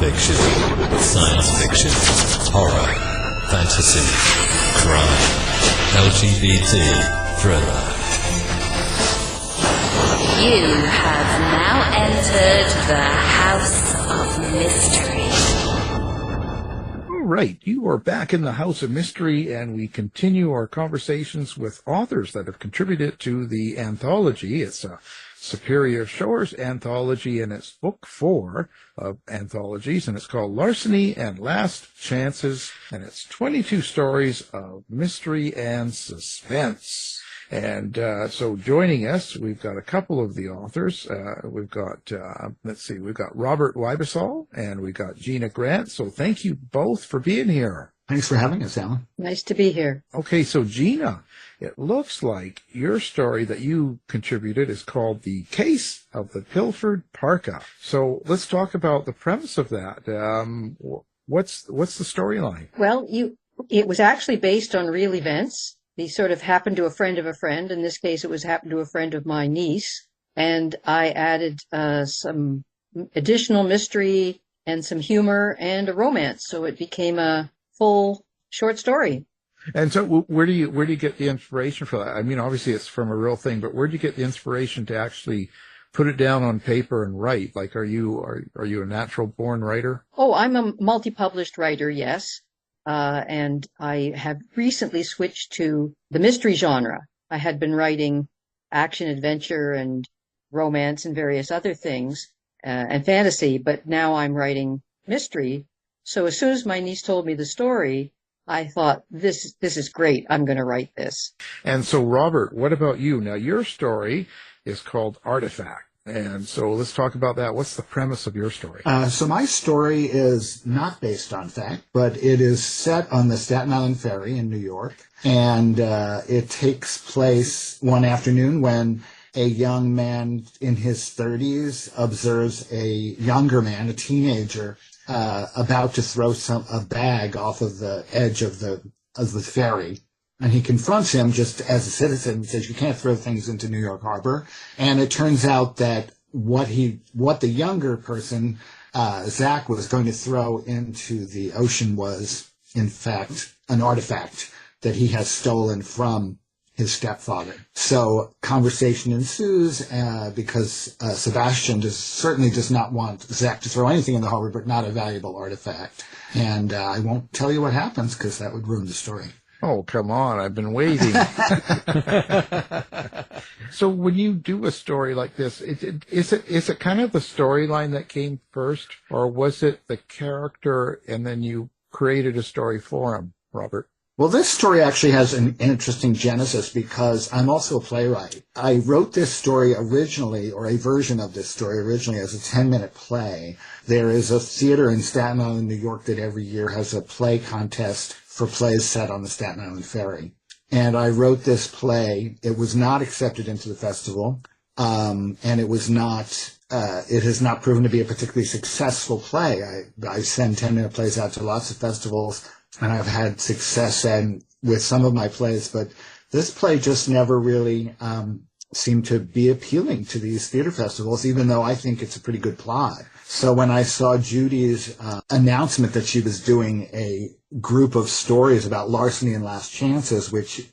fiction, science fiction, horror, fantasy, crime, LGBT, thriller. You have now entered the House of Mystery. All right, you are back in the House of Mystery, and we continue our conversations with authors that have contributed to the anthology. It's a Superior Shores anthology, and it's book 4 of anthologies, and it's called Larceny Last Chances, and it's 22 stories of mystery and suspense. And so joining us, we've got a couple of the authors. We've got, we've got Robert Weibezahl and we've got Gina X. So thank you both for being here. Thanks for having us, Alan. Nice to be here. Okay, so Gina, it looks like your story that you contributed is called The Case of the Pilfered Parka. So let's talk about the premise of that. What's the storyline? Well, it was actually based on real events. These sort of happened to a friend of a friend. In this case, it was happened to a friend of my niece. And I added some additional mystery and some humor and a romance. So it became a full short story. And so where do you get the inspiration for that? I mean, obviously it's from a real thing, but where do you get the inspiration to actually put it down on paper and write? Like, are you a natural born writer? Oh, I'm a multi-published writer, yes. And I have recently switched to the mystery genre. I had been writing action, adventure, and romance and various other things, and fantasy, but now I'm writing mystery. So as soon as my niece told me the story, I thought, this is great. I'm going to write this. And so, Robert, what about you? Now, your story is called Artifact. And so let's talk about that. What's the premise of your story? So my story is not based on fact, but it is set on the Staten Island Ferry in New York. And it takes place one afternoon when a young man in his 30s observes a younger man, a teenager, about to throw a bag off of the edge of the ferry. And he confronts him just as a citizen and says, you can't throw things into New York Harbor. And it turns out that what the younger person, Zach, was going to throw into the ocean was, in fact, an artifact that he has stolen from his stepfather. So conversation ensues because Sebastian certainly does not want Zach to throw anything in the harbor, but not a valuable artifact. And I won't tell you what happens because that would ruin the story. Oh, come on. I've been waiting. So when you do a story like this, is it kind of the storyline that came first, or was it the character and then you created a story for him, Robert? Well, this story actually has an interesting genesis because I'm also a playwright. I wrote this story originally, or a version of this story originally, as a 10-minute play. There is a theater in Staten Island, New York, that every year has a play contest for plays set on the Staten Island Ferry. And I wrote this play. It was not accepted into the festival, and it has not proven to be a particularly successful play. I send 10-minute plays out to lots of festivals, and I've had success with some of my plays, but this play just never really seemed to be appealing to these theater festivals, even though I think it's a pretty good plot. So when I saw Judy's announcement that she was doing a group of stories about larceny and last chances, which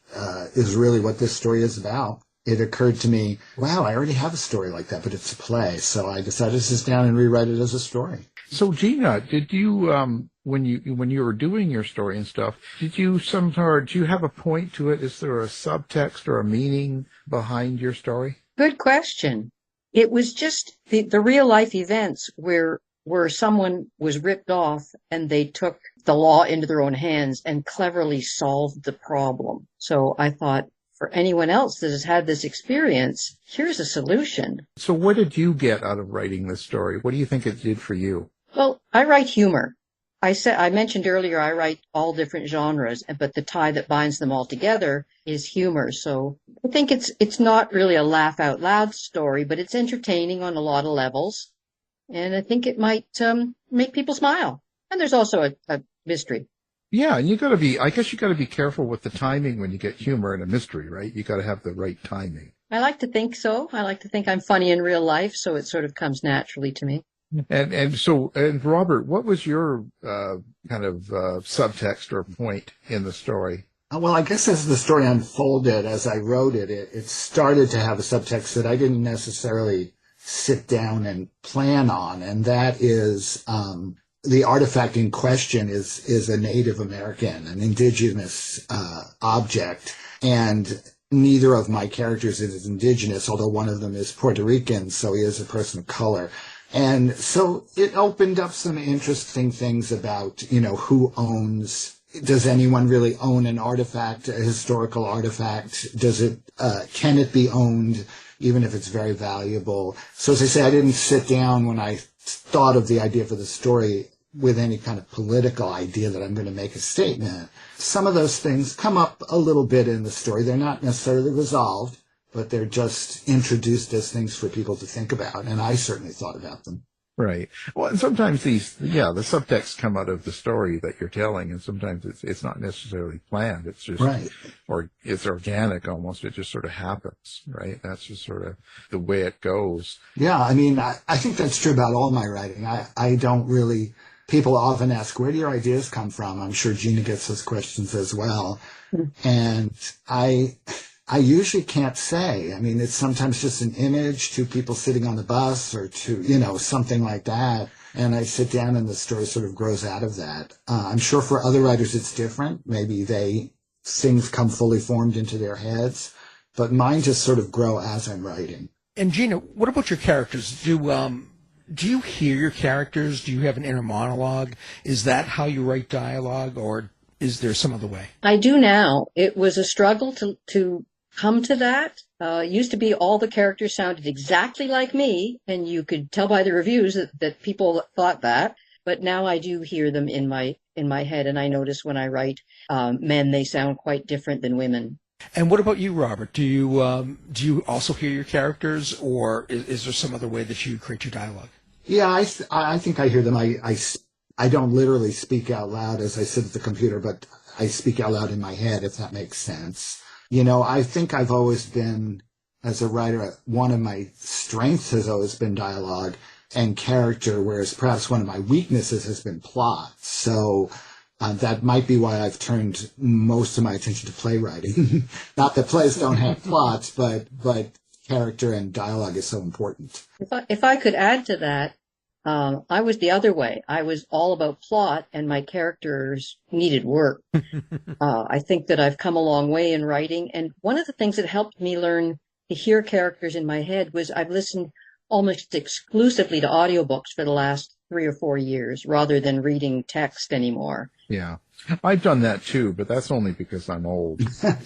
is really what this story is about, it occurred to me, wow, I already have a story like that, but it's a play. So I decided to sit down and rewrite it as a story. So Gina, did you, when you were doing your story and stuff, do you have a point to it? Is there a subtext or a meaning behind your story? Good question. It was just the real life events where someone was ripped off and they took the law into their own hands and cleverly solved the problem. So I thought, for anyone else that has had this experience, here's a solution. So what did you get out of writing this story? What do you think it did for you? Well, I write humor. I mentioned earlier I write all different genres, but the tie that binds them all together is humor. So I think it's not really a laugh out loud story, but it's entertaining on a lot of levels. And I think it might make people smile. And there's also a mystery. Yeah, and I guess you got to be careful with the timing when you get humor in a mystery, right? You got to have the right timing. I like to think so. I like to think I'm funny in real life, so it sort of comes naturally to me. And Robert, what was your kind of subtext or point in the story? Well, I guess as the story unfolded, as I wrote it, it started to have a subtext that I didn't necessarily sit down and plan on, and that is the artifact in question is a Native American, an indigenous object, and neither of my characters is indigenous, although one of them is Puerto Rican, so he is a person of color. And so it opened up some interesting things about, who owns, does anyone really own an artifact, a historical artifact? Can it be owned, even if it's very valuable? So as I say, I didn't sit down when I thought of the idea for the story with any kind of political idea that I'm going to make a statement. Some of those things come up a little bit in the story. They're not necessarily resolved, but they're just introduced as things for people to think about, and I certainly thought about them. Right. Well, and sometimes the subtext come out of the story that you're telling, and sometimes it's not necessarily planned. It's just, right. Or it's organic almost. It just sort of happens, right? That's just sort of the way it goes. Yeah, I mean, I think that's true about all my writing. I don't really, people often ask, where do your ideas come from? I'm sure Gina gets those questions as well. And I usually can't say. I mean, it's sometimes just an image, two people sitting on the bus or something like that. And I sit down and the story sort of grows out of that. I'm sure for other writers it's different. Maybe things come fully formed into their heads, but mine just sort of grow as I'm writing. And Gina, what about your characters? Do you hear your characters? Do you have an inner monologue? Is that how you write dialogue, or is there some other way? I do now. It was a struggle to come to that. It used to be all the characters sounded exactly like me, and you could tell by the reviews that people thought that. But now I do hear them in my head, and I notice when I write men, they sound quite different than women. And what about you, Robert? Do you also hear your characters, or is there some other way that you create your dialogue? Yeah, I think I hear them. I don't literally speak out loud as I sit at the computer, but I speak out loud in my head, if that makes sense. I think I've always been, as a writer, one of my strengths has always been dialogue and character, whereas perhaps one of my weaknesses has been plot. So that might be why I've turned most of my attention to playwriting. Not that plays don't have plots, but character and dialogue is so important. If I could add to that, I was the other way. I was all about plot, and my characters needed work. I think that I've come a long way in writing, and one of the things that helped me learn to hear characters in my head was I've listened almost exclusively to audiobooks for the last 3 or 4 years, rather than reading text anymore. Yeah. I've done that too, but that's only because I'm old. Just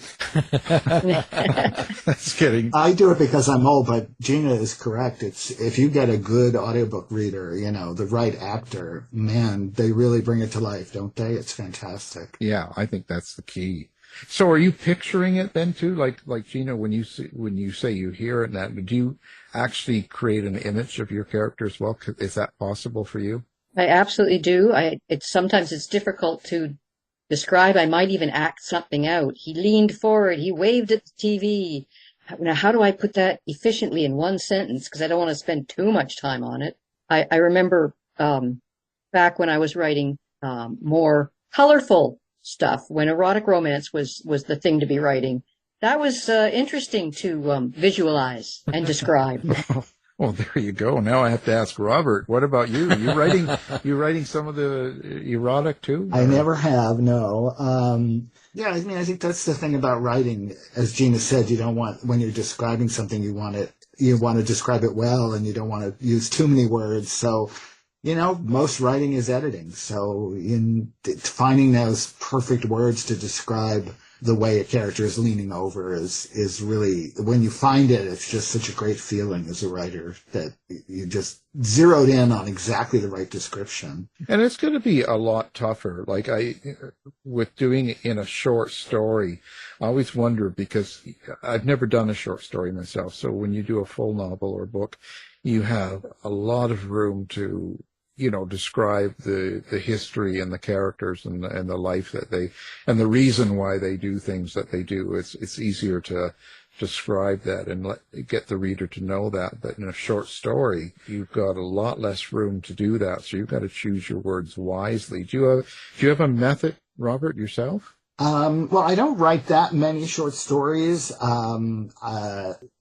kidding. I do it because I'm old, but Gina is correct. If you get a good audiobook reader, the right actor, man, they really bring it to life, don't they? It's fantastic. Yeah, I think that's the key. So are you picturing it then too? Like Gina, when you say you hear it, do you actually create an image of your character as well? Is that possible for you? I absolutely do. Sometimes it's difficult to describe. I might even act something out. He leaned forward. He waved at the TV. Now, how do I put that efficiently in one sentence? Because I don't want to spend too much time on it. I remember back when I was writing more colorful stuff, when erotic romance was the thing to be writing. That was interesting to visualize and describe. Well, there you go. Now I have to ask Robert, what about you? You writing some of the erotic too? I never have, no. Yeah, I mean, I think that's the thing about writing. As Gina said, you don't want, when you're describing something, you want to describe it well, and you don't want to use too many words. So, most writing is editing. So in finding those perfect words to describe the way a character is leaning over is really, when you find it, it's just such a great feeling as a writer that you just zeroed in on exactly the right description. And it's going to be a lot tougher. Like with doing it in a short story, I always wonder, because I've never done a short story myself. So when you do a full novel or book, you have a lot of room to describe the history and the characters and the life that and the reason why they do things that they do. It's easier to describe that and get the reader to know that. But in a short story, you've got a lot less room to do that, so you've got to choose your words wisely. Do you have a method, Robert, yourself? Well, I don't write that many short stories.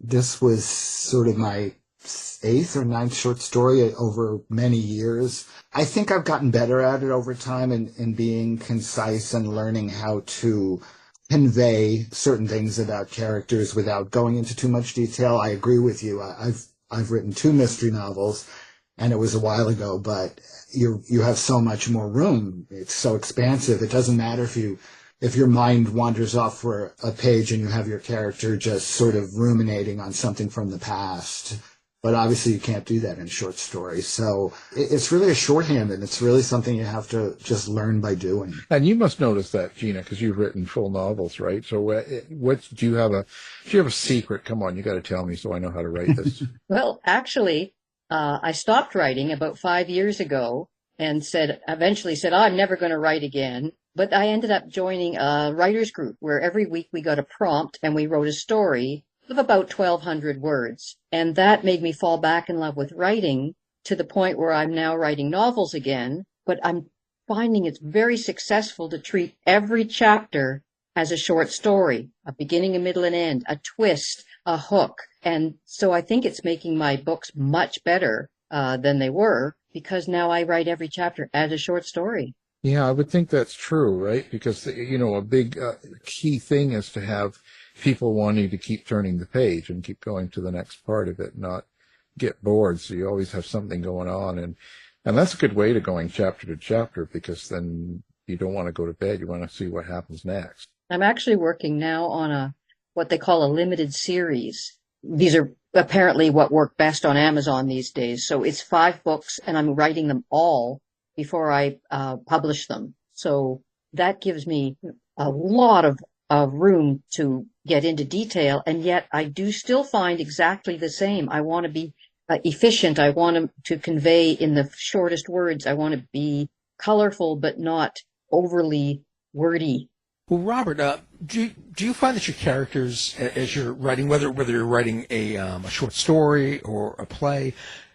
This was sort of my 8th or 9th short story over many years. I think I've gotten better at it over time in being concise and learning how to convey certain things about characters without going into too much detail. I agree with you. I've written 2 mystery novels, and it was a while ago, but you have so much more room. It's so expansive. It doesn't matter if your mind wanders off for a page and you have your character just sort of ruminating on something from the past. But obviously you can't do that in short stories. So it's really a shorthand, and it's really something you have to just learn by doing. And you must notice that, Gina, because you've written full novels, right? So do you have a secret? Come on, you got to tell me so I know how to write this. Well, actually, I stopped writing about 5 years ago and eventually said, I'm never going to write again. But I ended up joining a writer's group where every week we got a prompt and we wrote a story of about 1,200 words. And that made me fall back in love with writing to the point where I'm now writing novels again. But I'm finding it's very successful to treat every chapter as a short story, a beginning, a middle, and end, a twist, a hook. And so I think it's making my books much better than they were, because now I write every chapter as a short story. Yeah, I would think that's true, right? Because, a big key thing is to have people wanting to keep turning the page and keep going to the next part of it, not get bored. So you always have something going on. And that's a good way to going chapter to chapter, because then you don't want to go to bed. You want to see what happens next. I'm actually working now on what they call a limited series. These are apparently what work best on Amazon these days. So it's 5 books, and I'm writing them all before I publish them. So that gives me a lot of room to get into detail, and yet I do still find exactly the same. I want to be efficient. I want to convey in the shortest words. I want to be colorful but not overly wordy. Well, Robert, do you find that your characters, as you're writing, whether you're writing a short story or a play,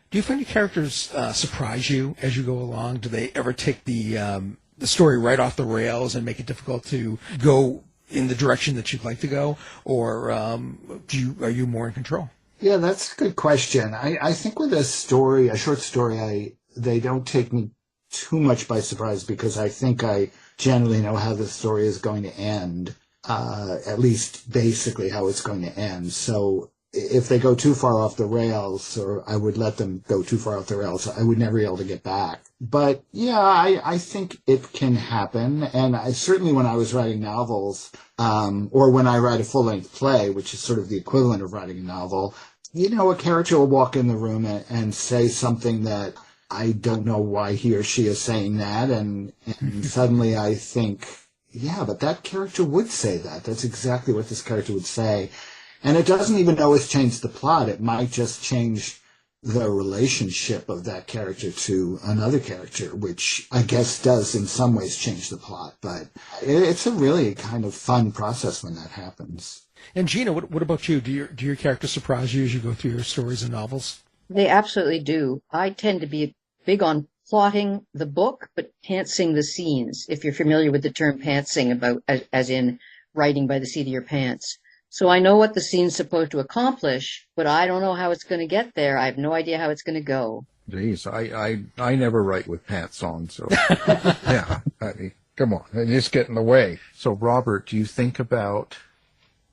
do you find your characters surprise you as you go along? Do they ever take the story right off the rails and make it difficult to go in the direction that you'd like to go, or are you more in control? Yeah, that's a good question. I think with a short story, they don't take me too much by surprise, because I think I generally know how the story is going to end, at least basically how it's going to end. So if they go too far off the rails, or I would let them go too far off the rails, I would never be able to get back. But yeah, I think it can happen. And certainly when I was writing novels, or when I write a full-length play, which is sort of the equivalent of writing a novel, a character will walk in the room and say something that I don't know why he or she is saying that. And suddenly I think, yeah, but that character would say that. That's exactly what this character would say. And it doesn't even always change the plot. It might just change the relationship of that character to another character, which I guess does in some ways change the plot. But it's a really kind of fun process when that happens. And Gina, what about you? Do your characters surprise you as you go through your stories and novels? They absolutely do. I tend to be big on plotting the book, but pantsing the scenes, if you're familiar with the term pantsing, as in writing by the seat of your pants. So I know what the scene's supposed to accomplish, but I don't know how it's going to get there. I have no idea how it's going to go. Geez, I never write with pants on, so yeah. I mean, come on, they just get in the way. So Robert, do you think about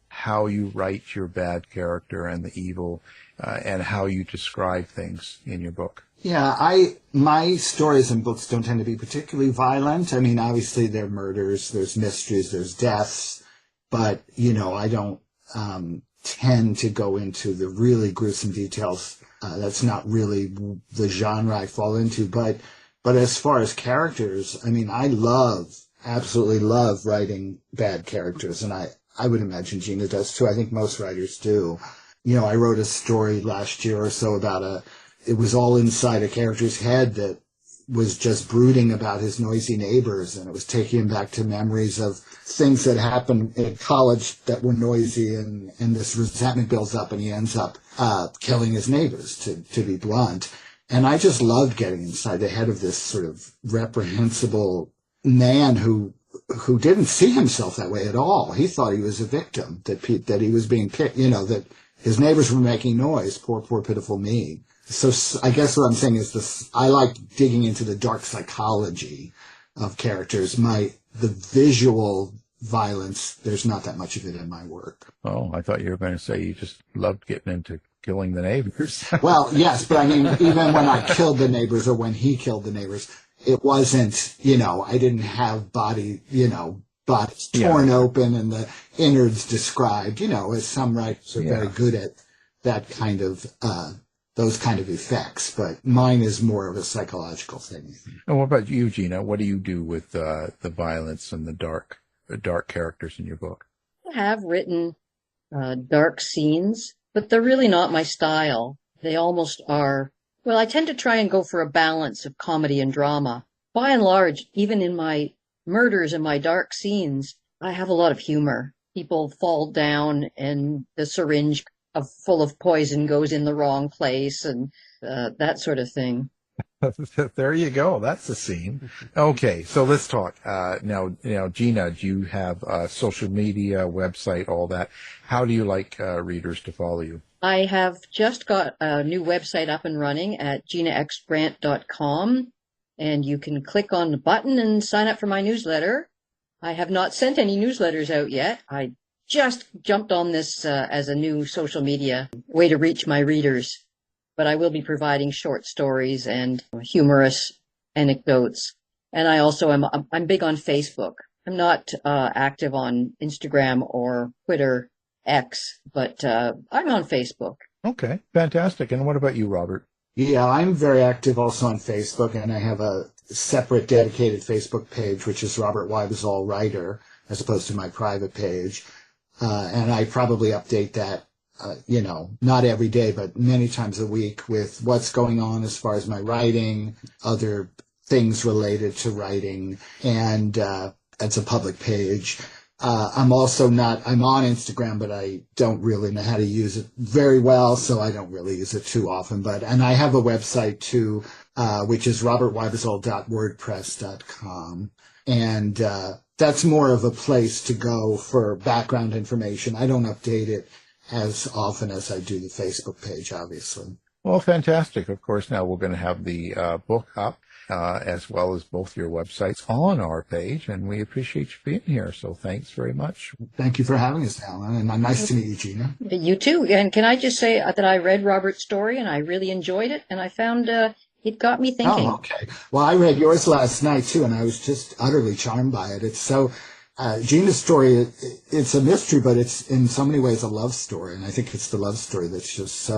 how you write your bad character and the evil, and how you describe things in your book? Yeah, my stories and books don't tend to be particularly violent. I mean, obviously there are murders, there's mysteries, there's deaths, but I don't tend to go into the really gruesome details. That's not really the genre I fall into. But as far as characters, I mean, I absolutely love writing bad characters, and I would imagine Gina does too. I think most writers do. I wrote a story last year or so about it was all inside a character's head that was just brooding about his noisy neighbors, and it was taking him back to memories of things that happened in college that were noisy, and this resentment builds up, and he ends up killing his neighbors, to be blunt. And I just loved getting inside the head of this sort of reprehensible man who didn't see himself that way at all. He thought he was a victim, that he was being picked, that his neighbors were making noise. Poor, pitiful me. So I guess what I'm saying is this: I like digging into the dark psychology of characters. The visual violence, there's not that much of it in my work. Oh, I thought you were going to say you just loved getting into killing the neighbors. Well, yes, but I mean, even when I killed the neighbors or when he killed the neighbors, it wasn't, I didn't have bodies torn open and the innards described, as some writers are very good at that kind of, those kind of effects, but mine is more of a psychological thing. And what about you, Gina? What do you do with the violence and the dark characters in your book? I have written dark scenes, but they're really not my style. They almost are. Well, I tend to try and go for a balance of comedy and drama. By and large, even in my murders and my dark scenes, I have a lot of humor. People fall down and the syringe full of poison goes in the wrong place and that sort of thing. There you go. That's the scene. Okay, so let's talk. Now, Gina, do you have social media, website, all that? How do you like readers to follow you? I have just got a new website up and running at ginaxgrant.com, and you can click on the button and sign up for my newsletter. I have not sent any newsletters out yet. I just jumped on this as a new social media way to reach my readers. But I will be providing short stories and humorous anecdotes. And I'm big on Facebook. I'm not active on Instagram or Twitter, X, but I'm on Facebook. Okay, fantastic. And what about you, Robert? Yeah, I'm very active also on Facebook, and I have a separate dedicated Facebook page, which is Robert Weibezahl Writer, as opposed to my private page. And I probably update that not every day, but many times a week with what's going on as far as my writing, other things related to writing, and it's a public page. I'm on Instagram, but I don't really know how to use it very well, so I don't really use it too often. And I have a website too, which is robertweibezahl.wordpress.com. And that's more of a place to go for background information. I don't update it as often as I do the Facebook page, obviously. Well, fantastic. Of course, now we're going to have the book up, as well as both your websites on our page, and we appreciate you being here. So thanks very much. Thank you for having us, Alan, and nice to meet you, Gina. You too. And can I just say that I read Robert's story, and I really enjoyed it, and I found it got me thinking. Oh, okay. Well, I read yours last night, too, and I was just utterly charmed by it. It's so... Gina's story, it's a mystery, but it's in so many ways a love story. And I think it's the love story that's just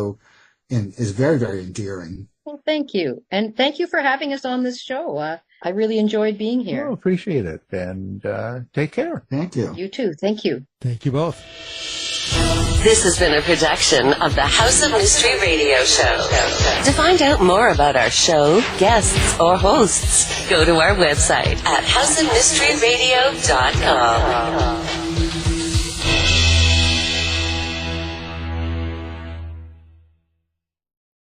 is very, very endearing. Well, thank you. And thank you for having us on this show. I really enjoyed being here. Oh, appreciate it. And take care. Thank you. You too. Thank you. Thank you both. This has been a production of the House of Mystery Radio Show. To find out more about our show, guests, or hosts, go to our website at houseofmysteryradio.com.